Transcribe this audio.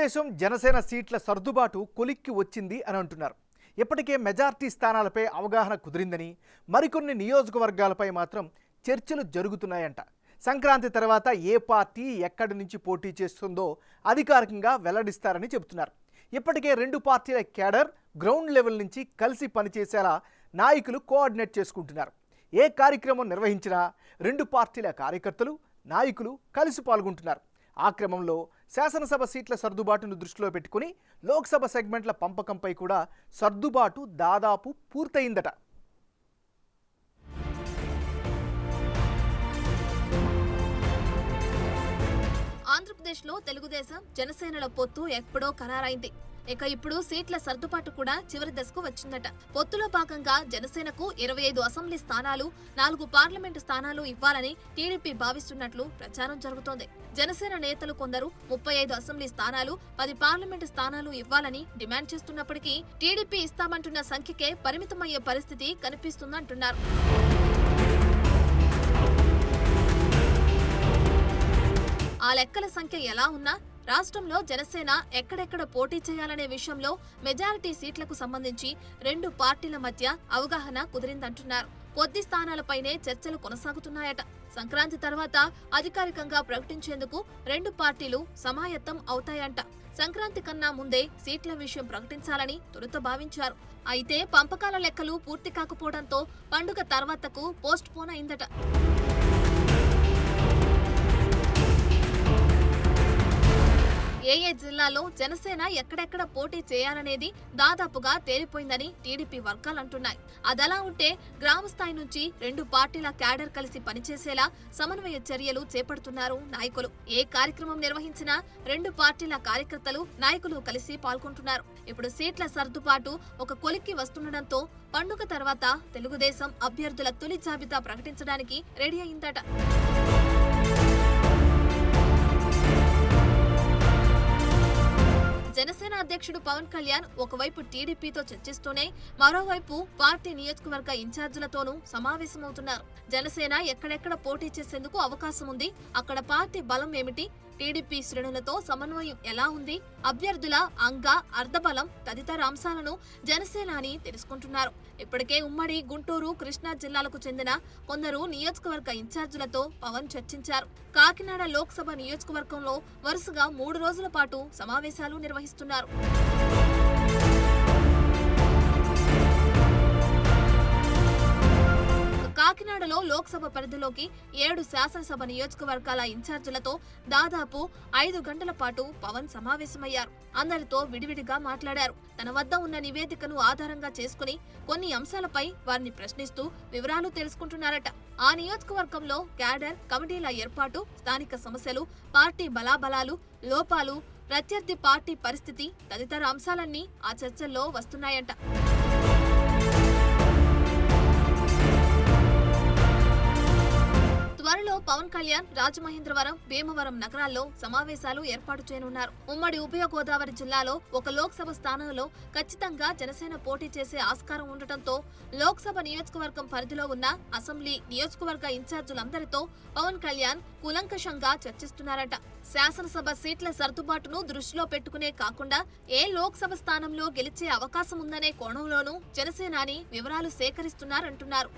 తెలుగుదేశం జనసేన సీట్ల సర్దుబాటు కొలిక్కి వచ్చింది అని అంటున్నారు. ఇప్పటికే మెజార్టీ స్థానాలపై అవగాహన కుదిరిందని, మరికొన్ని నియోజకవర్గాలపై మాత్రం చర్చలు జరుగుతున్నాయంట. సంక్రాంతి తర్వాత ఏ పార్టీ ఎక్కడి నుంచి పోటీ చేస్తుందో అధికారికంగా వెల్లడిస్తారని చెబుతున్నారు. ఇప్పటికే రెండు పార్టీల క్యాడర్ గ్రౌండ్ లెవెల్ నుంచి కలిసి పనిచేసేలా నాయకులు కోఆర్డినేట్ చేసుకుంటున్నారు. ఏ కార్యక్రమం నిర్వహించినా రెండు పార్టీల కార్యకర్తలు, నాయకులు కలిసి పాల్గొంటున్నారు. ఆ క్రమంలో శాసనసభ సీట్ల సర్దుబాటును దృష్టిలో పెట్టుకుని లోక్సభ సెగ్మెంట్ల పంపకంపై కూడా సర్దుబాటు దాదాపు పూర్తయిందట. ఆంధ్రప్రదేశ్లో తెలుగుదేశం జనసేనల పొత్తు ఎప్పుడో ఖరారైంది. ఇక ఇప్పుడు సీట్ల సర్దుబాటు కూడా చివరి దశకు వచ్చిందట. పొత్తులో భాగంగా జనసేనకు 25 అసెంబ్లీ స్థానాలు, 4 పార్లమెంటు స్థానాలు ఇవ్వాలని టీడీపీ భావిస్తున్నట్లు ప్రచారం జరుగుతోంది. జనసేన నేతలు కొందరు 35 అసెంబ్లీ స్థానాలు, 10 పార్లమెంటు స్థానాలు ఇవ్వాలని డిమాండ్ చేస్తున్నప్పటికీ టీడీపీ ఇస్తామంటున్న సంఖ్యకే పరిమితమయ్యే పరిస్థితి కనిపిస్తుందంటున్నారు. ఆ లెక్కల సంఖ్య ఎలా ఉన్నా రాష్ట్రంలో జనసేన ఎక్కడెక్కడ పోటీ చేయాలనే విషయంలో మెజారిటీ సీట్లకు సంబంధించి రెండు పార్టీల మధ్య అవగాహన కుదిరిందంటున్నారు. కొద్ది స్థానాలపైనే చర్చలు కొనసాగుతున్నాయట. సంక్రాంతి తర్వాత అధికారికంగా ప్రకటించేందుకు రెండు పార్టీలు సమాయత్తం అవుతాయంట. సంక్రాంతి కన్నా ముందే సీట్ల విషయం ప్రకటించాలని తొలుత భావించారు. అయితే పంపకాల లెక్కలు పూర్తి కాకపోవడంతో పండుగ తర్వాతకు పోస్ట్ పోన్ అయిందట. ఏ జిల్లాలో జనసేన ఎక్కడెక్కడ పోటీ చేయాలనేది దాదాపుగా తేలిపోయిందని టీడీపీ వర్గాలు అంటున్నాయి. అదలా ఉంటే గ్రామ స్థాయి నుంచి రెండు పార్టీల క్యాడర్ కలిసి పనిచేసేలా సమన్వయ చర్యలు చేపడుతున్నారు నాయకులు. ఏ కార్యక్రమం నిర్వహించినా రెండు పార్టీల కార్యకర్తలు, నాయకులు కలిసి పాల్గొంటున్నారు. ఇప్పుడు సీట్ల సర్దుబాటు ఒక కొలిక్కి వస్తుండటంతో పండుగ తర్వాత తెలుగుదేశం అభ్యర్థుల తొలి జాబితా ప్రకటించడానికి రెడీ అయిందట. జనసేన అధ్యక్షుడు పవన్ కళ్యాణ్ ఒకవైపు టీడీపీతో చర్చిస్తూనే మరోవైపు పార్టీ నియోజకవర్గ ఇన్ఛార్జీలతోనూ సమావేశమవుతున్నారు. జనసేన ఎక్కడెక్కడ పోటీ చేసేందుకు అవకాశం ఉంది, అక్కడ పార్టీ బలం ఏమిటి, టీడీపీ శ్రేణులతో సమన్వయం ఎలా ఉంది, అభ్యర్థుల అంగ అర్ధబలం తదితర అంశాలను జనసేనాని తెలుసుకుంటున్నారు. ఇప్పటికే ఉమ్మడి గుంటూరు, కృష్ణా జిల్లాలకు చెందిన కొందరు నియోజకవర్గ ఇన్ఛార్జీలతో పవన్ చర్చించారు. కాకినాడ లోక్సభ నియోజకవర్గంలో వరుసగా 3 రోజుల పాటు సమావేశాలు నిర్వహిస్తున్నారు. కాకినాడలో లోక్సభ పరిధిలోకి 7 శాసనసభ నియోజకవర్గాల ఇన్ఛార్జీలతో దాదాపు 5 గంటల పాటు పవన్ సమావేశమయ్యారు. అందరితో విడివిడిగా మాట్లాడారు. తన వద్ద ఉన్న నివేదికను ఆధారంగా చేసుకుని కొన్ని అంశాలపై వారిని ప్రశ్నిస్తూ వివరాలు తెలుసుకుంటున్నారట. ఆ నియోజకవర్గంలో క్యాడర్, కమిటీల ఏర్పాటు, స్థానిక సమస్యలు, పార్టీ బలాబలాలు, లోపాలు, ప్రత్యర్థి పార్టీ పరిస్థితి తదితర అంశాలన్నీ ఆ చర్చల్లో వస్తున్నాయంట. త్వరలో పవన్ కళ్యాణ్ రాజమహేంద్రవరం, భీమవరం నగరాల్లో సమావేశాలు ఏర్పాటు చేయనున్నారు. ఉమ్మడి ఉభయ గోదావరి జిల్లాలో ఒక లోక్సభ స్థానంలో ఖచ్చితంగా జనసేన పోటీ చేసే ఆస్కారం ఉండటంతో లోక్సభ నియోజకవర్గం పరిధిలో ఉన్న అసెంబ్లీ నియోజకవర్గ ఇన్ఛార్జీలందరితో పవన్ కళ్యాణ్ కూలంకషంగా చర్చిస్తున్నారట. శాసనసభ సీట్ల సర్దుబాటును దృష్టిలో పెట్టుకునే కాకుండా ఏ లోక్సభ స్థానంలో గెలిచే అవకాశం ఉందనే కోణంలోనూ జనసేనాని వివరాలు సేకరిస్తున్నారంటున్నారు.